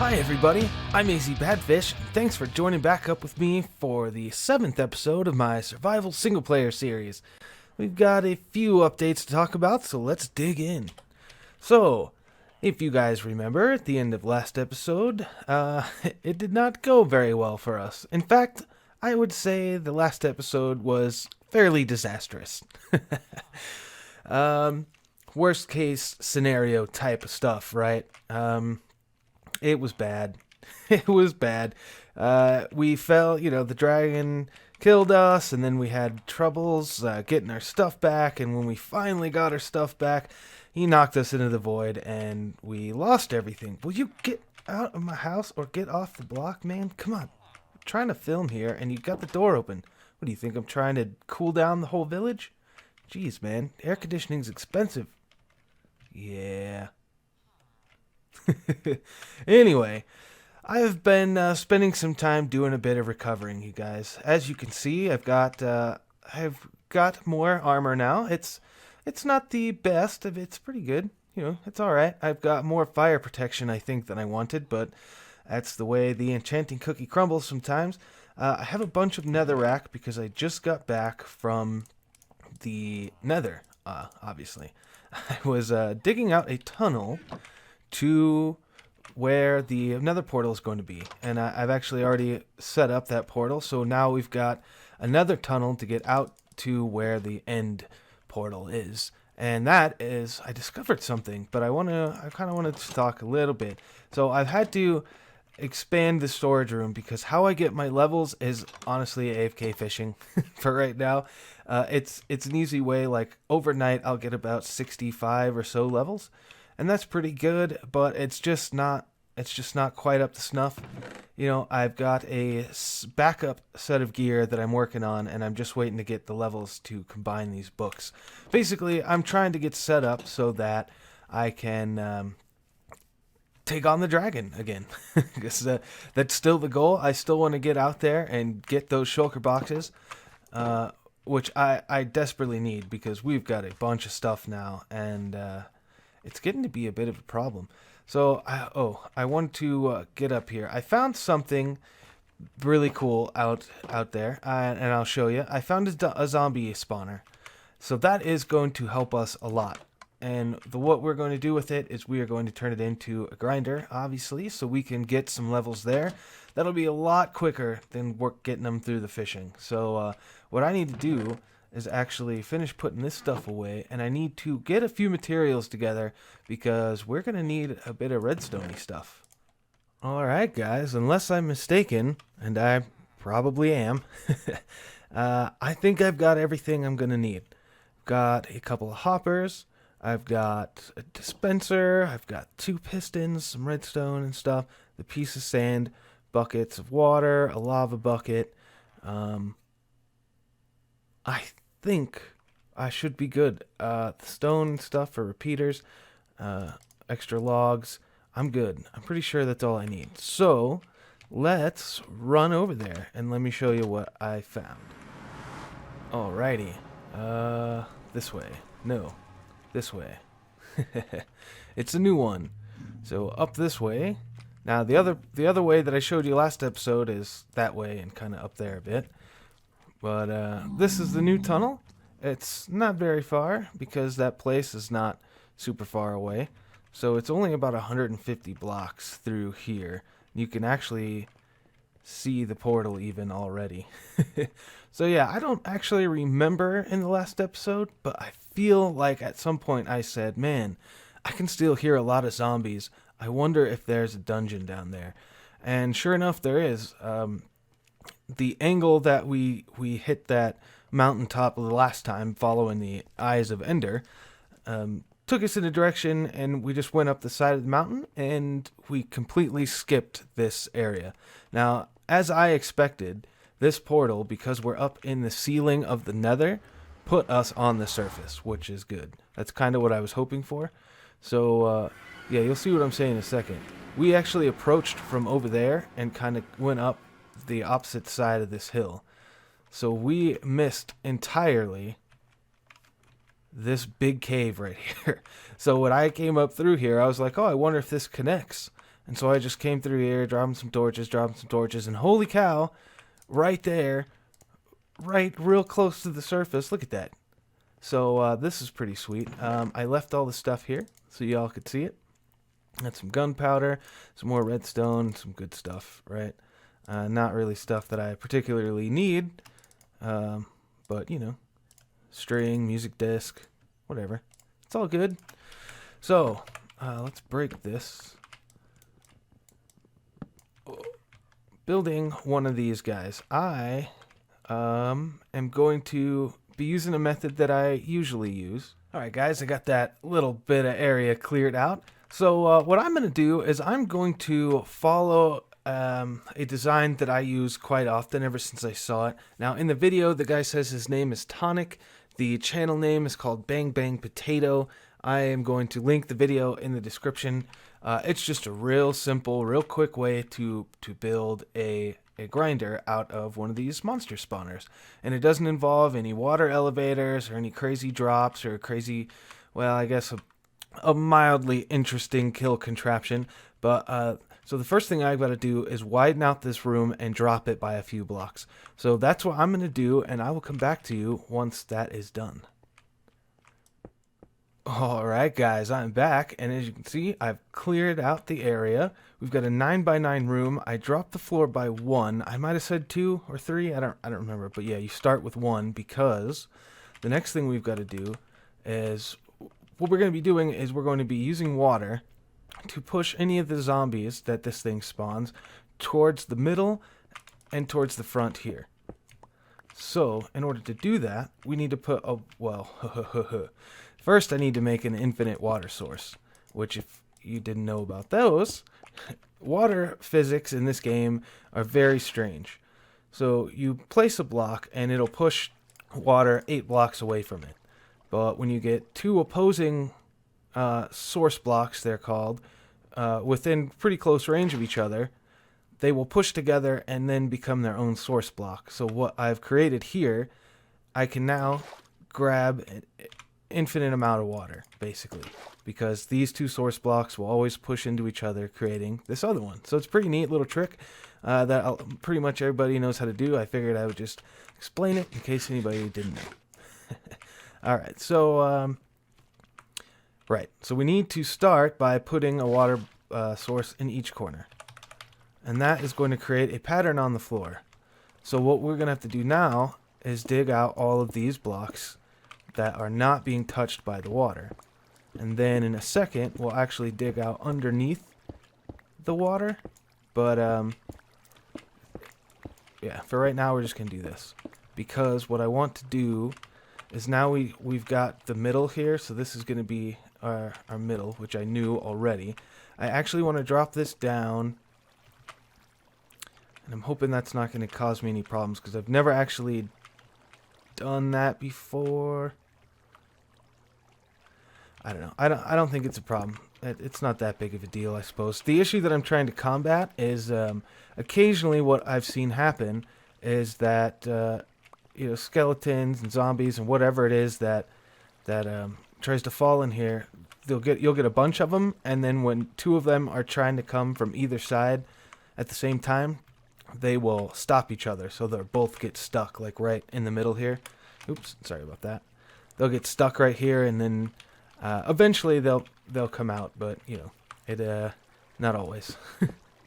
Hi everybody, I'm AZ Badfish, and thanks for joining back up with me for the 7th episode of my survival single-player series. We've got a few updates to talk about, so let's dig in. So, if you guys remember, at the end of last episode, it did not go very well for us. In fact, I would say the last episode was fairly disastrous. Worst case scenario type of stuff, right? It was bad. It was bad. We fell, the dragon killed us, and then we had troubles getting our stuff back, and when we finally got our stuff back, he knocked us into the void, and we lost everything. Will you get out of my house or get off the block, man? Come on. I'm trying to film here, and you got the door open. What do you think, I'm trying to cool down the whole village? Jeez, man. Air conditioning's expensive. Yeah. Anyway, I've been spending some time doing a bit of recovering, you guys. As you can see, I've got more armor now. It's not the best, it's pretty good. It's all right. I've got more fire protection, I think, than I wanted, but that's the way the enchanting cookie crumbles sometimes. I have a bunch of netherrack because I just got back from the nether, obviously. I was digging out a tunnel to where the nether portal is going to be, and I've actually already set up that portal, so now we've got another tunnel to get out to where the end portal is. And that is, I discovered something, but I kind of wanted to talk a little bit. So I've had to expand the storage room because how I get my levels is honestly AFK fishing for right now. It's an easy way, like overnight I'll get about 65 or so levels, and that's pretty good, but it's just not quite up to snuff. I've got a backup set of gear that I'm working on, and I'm just waiting to get the levels to combine these books. Basically, I'm trying to get set up so that I can take on the dragon again. Because that's still the goal. I still want to get out there and get those shulker boxes, which I desperately need because we've got a bunch of stuff now, and it's getting to be a bit of a problem. So, I want to get up here. I found something really cool out there, and I'll show you. I found a zombie spawner. So that is going to help us a lot. And what we're going to do with it is we are going to turn it into a grinder, obviously, so we can get some levels there. That'll be a lot quicker than getting them through the fishing. So what I need to do is actually finish putting this stuff away, and I need to get a few materials together because we're going to need a bit of redstone-y stuff. Alright guys, unless I'm mistaken, and I probably am, I think I've got everything I'm going to need. I've got a couple of hoppers, I've got a dispenser, I've got 2 pistons, some redstone and stuff, the piece of sand, buckets of water, a lava bucket. I think I should be good. The stone stuff for repeaters, extra logs. I'm good. I'm pretty sure that's all I need. So let's run over there and let me show you what I found. Alrighty. This way. No. This way. It's a new one. So up this way. Now the other way that I showed you last episode is that way and kind of up there a bit. But this is the new tunnel. It's not very far because that place is not super far away. So it's only about 150 blocks through here. You can actually see the portal even already. So yeah, I don't actually remember in the last episode, but I feel like at some point I said, man, I can still hear a lot of zombies. I wonder if there's a dungeon down there. And sure enough, there is. The angle that we hit that mountaintop the last time, following the Eyes of Ender, took us in a direction, and we just went up the side of the mountain, and we completely skipped this area. Now, as I expected, this portal, because we're up in the ceiling of the nether, put us on the surface, which is good. That's kind of what I was hoping for. So, yeah, you'll see what I'm saying in a second. We actually approached from over there and kind of went up the opposite side of this hill. So we missed entirely this big cave right here. So when I came up through here, I was like, oh, I wonder if this connects. And so I just came through here, dropping some torches, and holy cow, right there, right real close to the surface, look at that. So this is pretty sweet. I left all the stuff here so y'all could see it. Got some gunpowder, some more redstone, some good stuff, right? Not really stuff that I particularly need, but, you know, string, music disc, whatever. It's all good. So, let's break this. Building one of these guys. I am going to be using a method that I usually use. Alright guys, I got that little bit of area cleared out. So what I'm going to do is I'm going to follow a design that I use quite often ever since I saw it. Now in the video the guy says his name is Tonic. The channel name is called Bang Bang Potato. I am going to link the video in the description. It's just a real simple, real quick way to build a grinder out of one of these monster spawners. And it doesn't involve any water elevators or any crazy drops or crazy, well, I guess a mildly interesting kill contraption. But so the first thing I've got to do is widen out this room and drop it by a few blocks. So that's what I'm going to do, and I will come back to you once that is done. Alright guys, I'm back, and as you can see, I've cleared out the area. We've got a 9x9 room. I dropped the floor by 1. I might have said 2 or 3, I don't remember, but yeah, you start with 1 because the next thing we've got to do is, what we're going to be doing is we're going to be using water to push any of the zombies that this thing spawns towards the middle and towards the front here. So, in order to do that, we need to put a, well, first I need to make an infinite water source, which if you didn't know about those, water physics in this game are very strange. So you place a block and it'll push water 8 blocks away from it. But when you get 2 opposing source blocks, they're called, within pretty close range of each other, they will push together and then become their own source block. So what I've created here, I can now grab an infinite amount of water, basically, because these 2 source blocks will always push into each other, creating this other one. So it's a pretty neat little trick that pretty much everybody knows how to do. I figured I would just explain it in case anybody didn't know. Alright, so right, so we need to start by putting a water source in each corner. And that is going to create a pattern on the floor. So what we're going to have to do now is dig out all of these blocks that are not being touched by the water. And then in a second, we'll actually dig out underneath the water. But, yeah, for right now, we're just going to do this. Because what I want to do is now we've got the middle here. So this is going to be our middle, which I knew already. I actually want to drop this down. And I'm hoping that's not going to cause me any problems, because I've never actually done that before. I don't know. I don't think it's a problem. It's not that big of a deal, I suppose. The issue that I'm trying to combat is occasionally what I've seen happen is that you know, skeletons and zombies and whatever it is that tries to fall in here, you'll get a bunch of them, and then when 2 of them are trying to come from either side at the same time, they will stop each other, so they'll both get stuck, like right in the middle here. Oops, sorry about that. They'll get stuck right here, and then eventually they'll come out, but you know, it not always.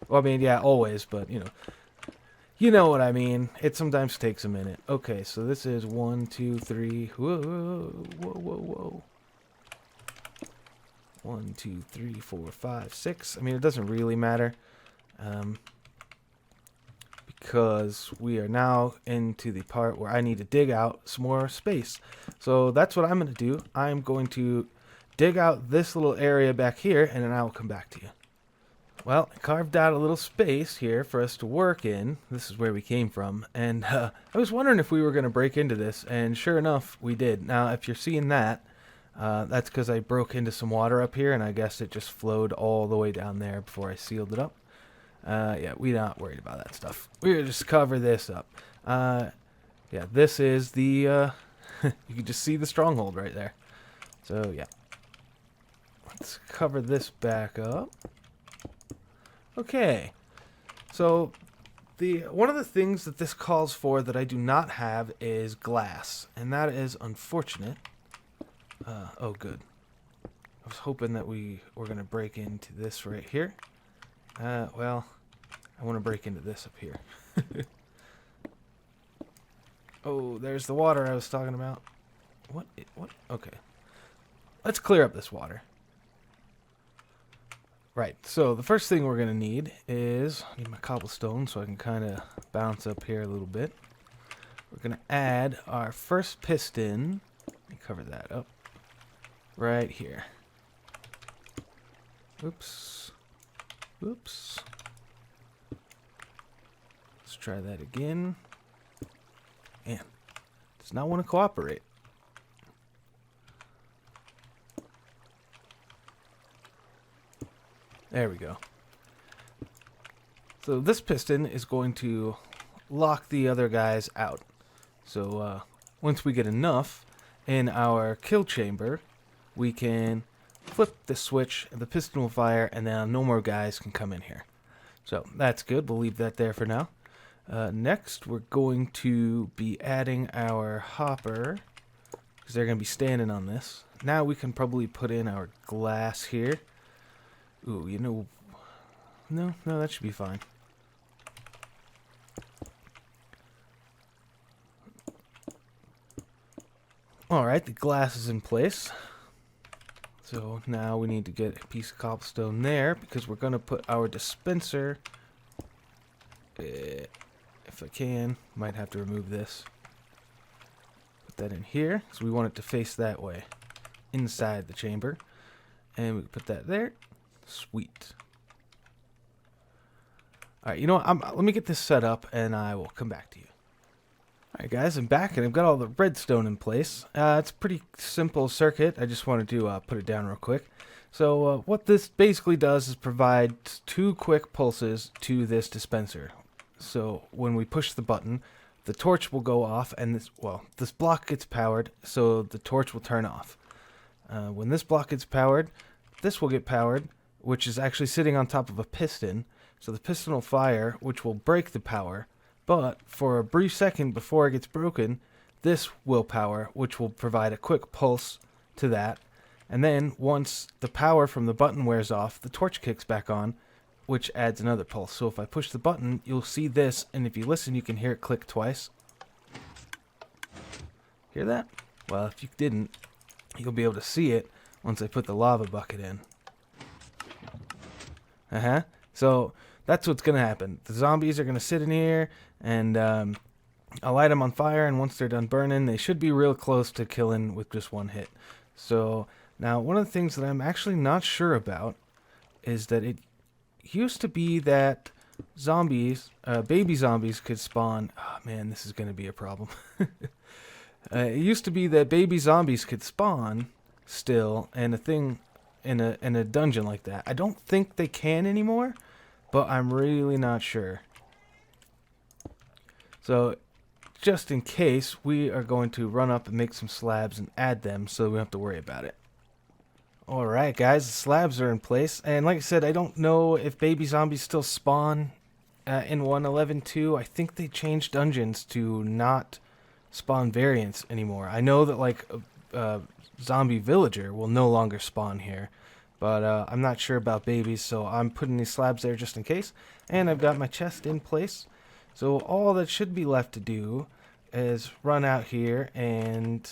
Well, I mean, yeah, always, but you know what I mean. It sometimes takes a minute. Okay, so this is 1, 2, 3. Whoa. 1, 2, 3, 4, 5, 6. I mean, it doesn't really matter. Because we are now into the part where I need to dig out some more space. So that's what I'm going to do. I'm going to dig out this little area back here, and then I will come back to you. Well, I carved out a little space here for us to work in. This is where we came from. And I was wondering if we were going to break into this, and sure enough, we did. Now, if you're seeing that, that's because I broke into some water up here, and I guess it just flowed all the way down there before I sealed it up. Yeah, we're not worried about that stuff. We'll just cover this up. Yeah, this is the, you can just see the stronghold right there. So, yeah. Let's cover this back up. Okay. So one of the things that this calls for that I do not have is glass, and that is unfortunate. Oh, good. I was hoping that we were going to break into this right here. Well, I want to break into this up here. Oh, there's the water I was talking about. What? What? Okay. Let's clear up this water. Right, so the first thing we're going to need is, I need my cobblestone so I can kind of bounce up here a little bit. We're going to add our first piston. Let me cover that up. Right here. Oops. Oops. Let's try that again. Man, does not want to cooperate. There we go. So this piston is going to lock the other guys out. So once we get enough in our kill chamber, we can flip the switch, the piston will fire, and then no more guys can come in here. So that's good. We'll leave that there for now. Next, we're going to be adding our hopper, because they're going to be standing on this. Now we can probably put in our glass here. Ooh, you know, no, that should be fine. Alright, the glass is in place. So now we need to get a piece of cobblestone there, because we're going to put our dispenser, if I can, might have to remove this. Put that in here, because we want it to face that way, inside the chamber. And we put that there. Sweet. Alright, you know what? Let me get this set up and I will come back to you. Alright guys, I'm back and I've got all the redstone in place. It's a pretty simple circuit. I just wanted to put it down real quick. So what this basically does is provide 2 quick pulses to this dispenser. So when we push the button, the torch will go off and this block gets powered, so the torch will turn off. When this block gets powered, this will get powered, which is actually sitting on top of a piston. So the piston will fire, which will break the power. But for a brief second before it gets broken, this will power, which will provide a quick pulse to that. And then once the power from the button wears off, the torch kicks back on, which adds another pulse. So if I push the button, you'll see this, and if you listen, you can hear it click twice. Hear that? Well, if you didn't, you'll be able to see it once I put the lava bucket in. So that's what's going to happen. The zombies are going to sit in here, and I'll light them on fire, and once they're done burning, they should be real close to killing with just one hit. So now one of the things that I'm actually not sure about is that it used to be that zombies, baby zombies could spawn. Oh man, this is going to be a problem. It used to be that baby zombies could spawn still, and a thing in a dungeon like that. I don't think they can anymore, but I'm really not sure. So just in case, we are going to run up and make some slabs and add them so we don't have to worry about it. Alright guys, the slabs are in place, and like I said, I don't know if baby zombies still spawn in 1.11.2. I think they changed dungeons to not spawn variants anymore. I know that like zombie villager will no longer spawn here, but I'm not sure about babies, so I'm putting these slabs there just in case. And I've got my chest in place, so all that should be left to do is run out here and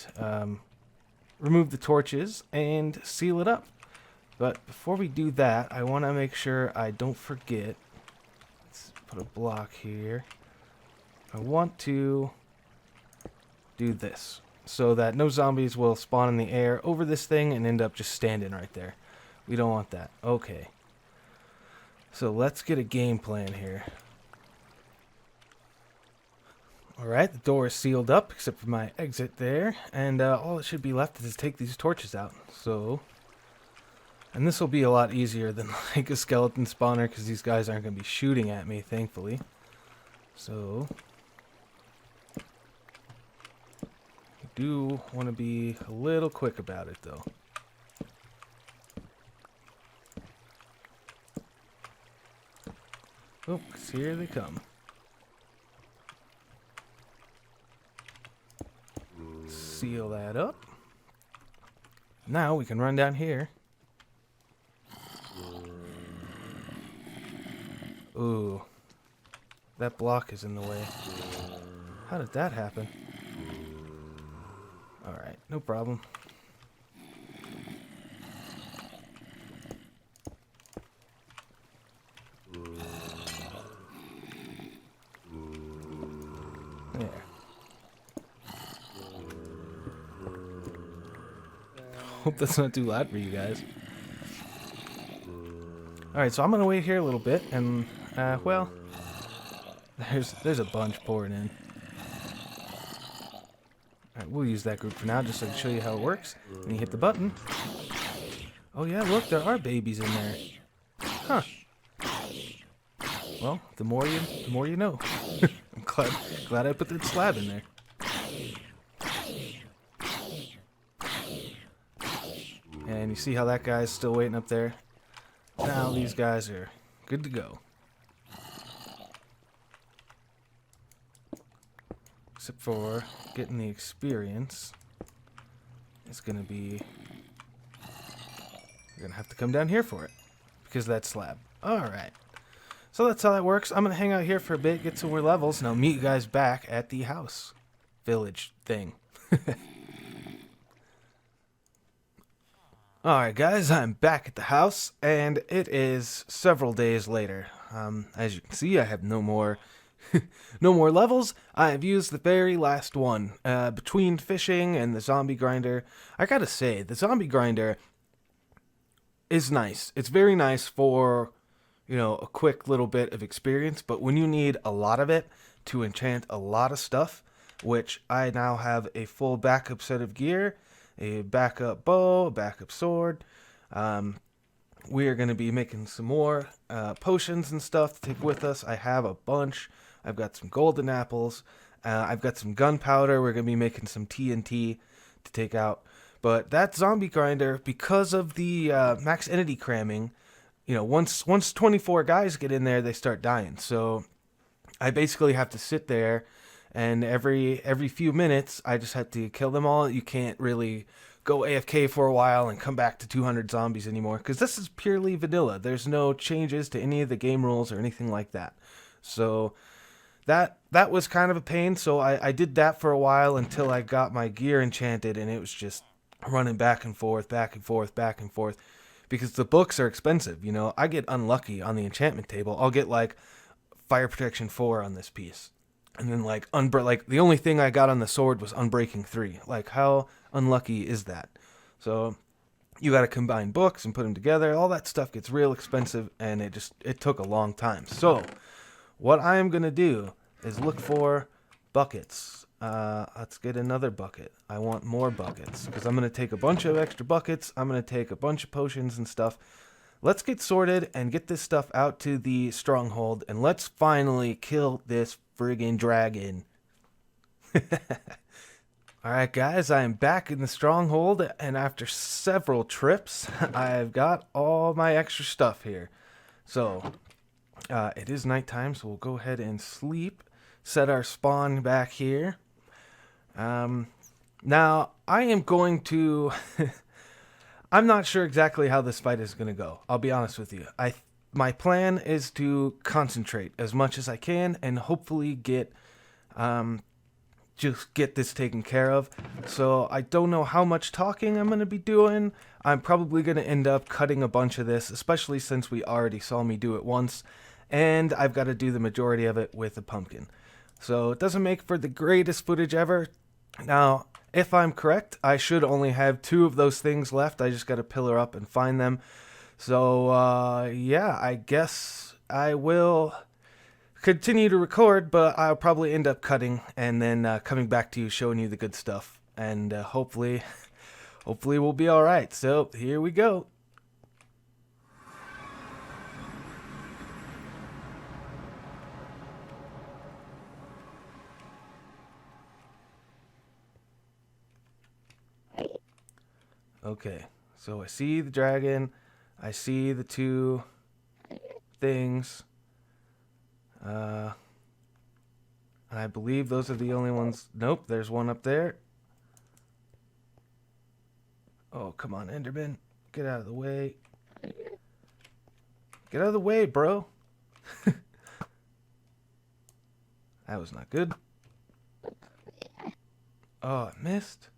remove the torches and seal it up. But before we do that, I want to make sure I don't forget. Let's put a block here. I want to do this so that no zombies will spawn in the air over this thing and end up just standing right there. We don't want that. Okay. So let's get a game plan here. Alright, the door is sealed up except for my exit there, and all that should be left is to take these torches out. So, and this will be a lot easier than like a skeleton spawner because these guys aren't going to be shooting at me, thankfully. So, I do want to be a little quick about it though. Oh, 'cause here they come. Seal that up. Now we can run down here. Ooh. That block is in the way. How did that happen? Alright, no problem. There. Hope that's not too loud for you guys. Alright, so I'm gonna wait here a little bit, and, well, there's a bunch pouring in. Alright, we'll use that group for now, just so I can show you how it works. And you hit the button. Oh yeah, look, there are babies in there. Huh. Well, the more you know. I'm glad I put that slab in there. And you see how that guy's still waiting up there? Now these guys are good to go. Except for getting the experience. It's gonna be... You're gonna have to come down here for it. Because of that slab. Alright. So that's how that works. I'm gonna hang out here for a bit, get some more levels, and I'll meet you guys back at the house. Village thing. Alright guys, I'm back at the house, and it is several days later. As you can see, I have no more no more levels. I have used the very last one. Between fishing and the zombie grinder, I gotta say, the zombie grinder is nice. It's very nice for, you know, a quick little bit of experience, but when you need a lot of it to enchant a lot of stuff, which I now have a full backup set of gear, a backup bow, a backup sword. We are going to be making some more potions and stuff to take with us. I have a bunch. I've got some golden apples. I've got some gunpowder. We're going to be making some TNT to take out. But that zombie grinder, because of the max entity cramming, you know, once 24 guys get in there, they start dying. So I basically have to sit there, and every few minutes, I just have to kill them all. You can't really go AFK for a while and come back to 200 zombies anymore, because this is purely vanilla. There's no changes to any of the game rules or anything like that. So that was kind of a pain. So I did that for a while until I got my gear enchanted, and it was just running back and forth, back and forth, back and forth, because the books are expensive. You know, I get unlucky on the enchantment table. I'll get like Fire Protection 4 on this piece. And then like the only thing I got on the sword was Unbreaking 3. Like, how unlucky is that? So you got to combine books and put them together. All that stuff gets real expensive, and it took a long time. So what I am going to do is look for buckets. Let's get another bucket. I want more buckets, because I'm going to take a bunch of extra buckets. I'm going to take a bunch of potions and stuff. Let's get sorted and get this stuff out to the stronghold, and let's finally kill this friggin' dragon. Alright guys, I am back in the stronghold, and after several trips, I've got all my extra stuff here. So, it is nighttime, so we'll go ahead and sleep. Set our spawn back here. Now, I am going to... I'm not sure exactly how this fight is going to go. I'll be honest with you. My plan is to concentrate as much as I can and hopefully get this taken care of. So I don't know how much talking I'm going to be doing. I'm probably going to end up cutting a bunch of this, especially since we already saw me do it once, and I've got to do the majority of it with a pumpkin. So it doesn't make for the greatest footage ever. Now, if I'm correct, I should only have 2 of those things left. I just got to pillar up and find them. So, yeah, I guess I will continue to record, but I'll probably end up cutting and then coming back to you, showing you the good stuff. And hopefully we'll be all right. So, here we go. Okay, so I see the dragon, I see the 2 things. I believe those are the only ones. Nope, there's one up there. Oh, come on, Enderman. Get out of the way. Get out of the way, bro. That was not good. Oh, it missed.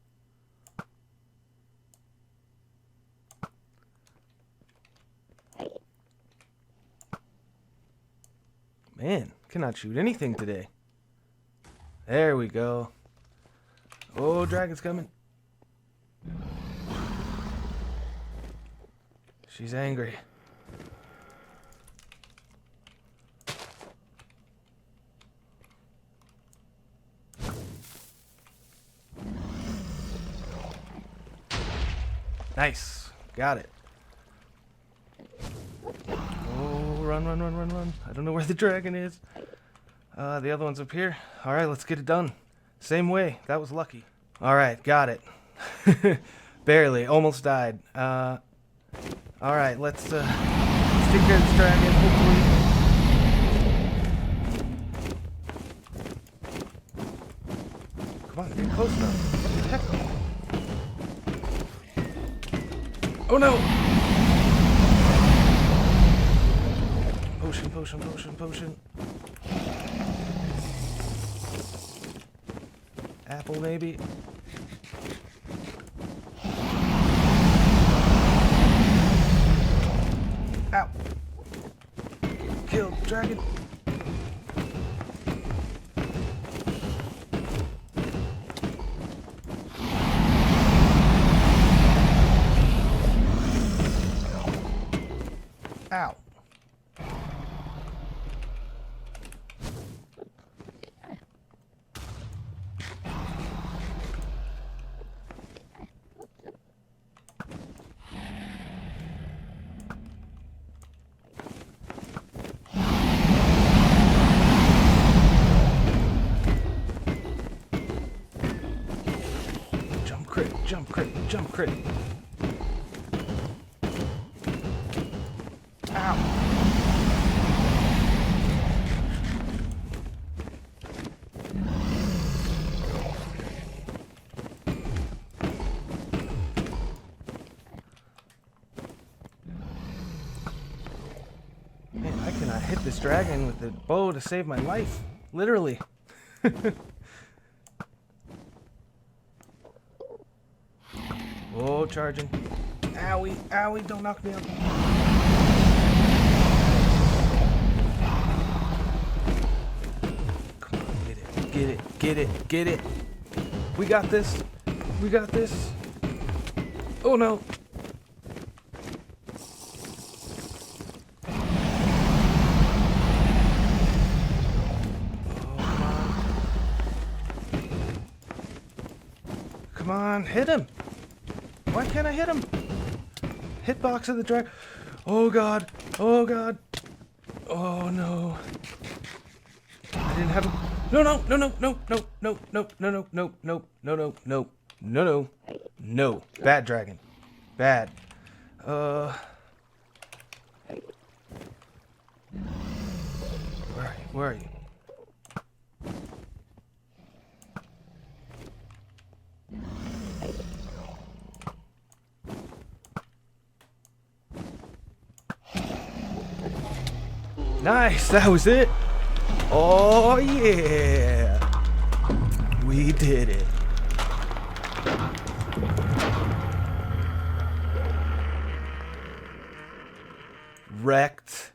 Man, cannot shoot anything today. There we go. Oh, dragon's coming. She's angry. Nice. Got it. Oh, run, run, run, run, run. I don't know where the dragon is. The other one's up here. All right, let's get it done. Same way. That was lucky. All right, got it. Barely. Almost died. All right, let's take care of this dragon, hopefully. Come on, get close enough. What the heck? Oh no! Potion, potion, potion, potion. Apple, maybe. Ow! Kill dragon. Ow. Jump crit, jump crit, jump crit. Ow. Man, I cannot hit this dragon with the bow to save my life. Literally. Oh, charging. Owie, owie, don't knock me out. Come on, get it, get it, get it, get it. We got this. We got this. Oh no. Come on, hit him. Why can't I hit him? Hitbox of the dragon. Oh god. Oh god. Oh no. I didn't have him. No, no, no, no, no, no, no, no, no, no, no, no, no, no, no, no, no. Bad dragon. Bad. Where are you? Where are you? Nice, that was it. Oh yeah, we did it. Wrecked,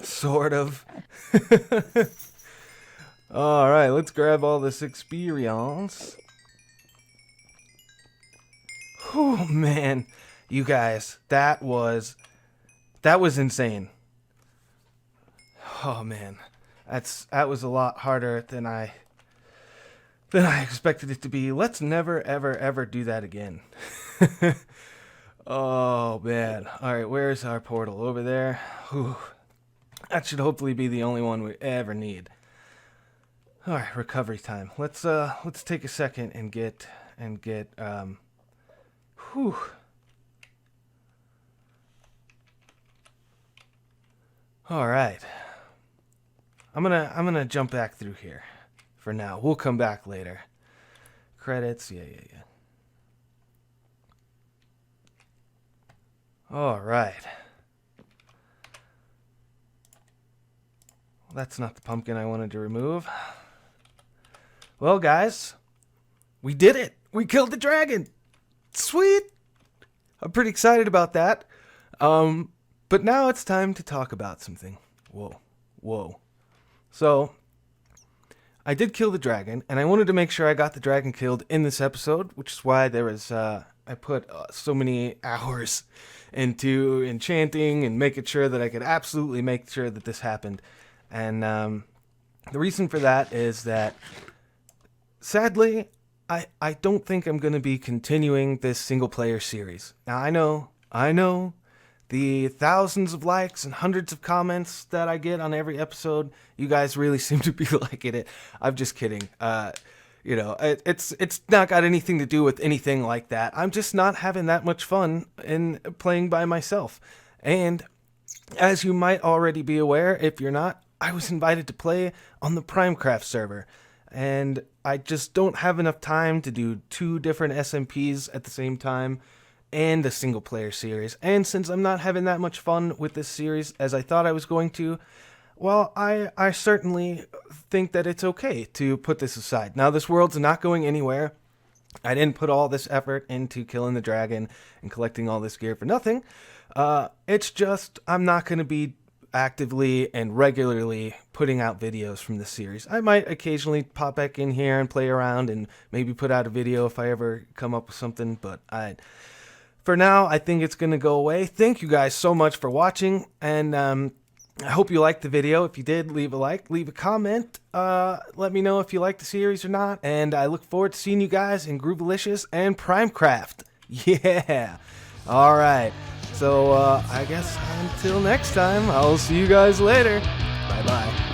sort of. All right, let's grab all this experience. Oh man, you guys, that was insane. Oh man, that was a lot harder than I expected it to be. Let's never ever ever do that again. Oh man. All right, where's our portal? Over there. Whew. That should hopefully be the only one we ever need. All right, recovery time. Let's take a second and get whew. All right. I'm gonna jump back through here for now. We'll come back later. Credits, yeah. All right. Well, that's not the pumpkin I wanted to remove. Well, guys, we did it. We killed the dragon. Sweet. I'm pretty excited about that. But now it's time to talk about something. Whoa. So, I did kill the dragon, and I wanted to make sure I got the dragon killed in this episode, which is why there was, I put so many hours into enchanting and making sure that I could absolutely make sure that this happened. And the reason for that is that, sadly, I don't think I'm going to be continuing this single-player series. Now, I know, the thousands of likes and hundreds of comments that I get on every episode, you guys really seem to be liking it. I'm just kidding. It's not got anything to do with anything like that. I'm just not having that much fun in playing by myself. And as you might already be aware, if you're not, I was invited to play on the Primecraft server. And I just don't have enough time to do 2 different SMPs at the same time and a single player series. And since I'm not having that much fun with this series as I thought I was going to, well, I certainly think that it's okay to put this aside. Now, this world's not going anywhere. I didn't put all this effort into killing the dragon and collecting all this gear for nothing. It's just I'm not going to be actively and regularly putting out videos from this series. I might occasionally pop back in here and play around and maybe put out a video if I ever come up with something, but for now, I think it's going to go away. Thank you guys so much for watching, and I hope you liked the video. If you did, leave a like, leave a comment. Let me know if you like the series or not, and I look forward to seeing you guys in Groovalicious and Primecraft. Yeah! Alright, so I guess until next time, I'll see you guys later. Bye-bye.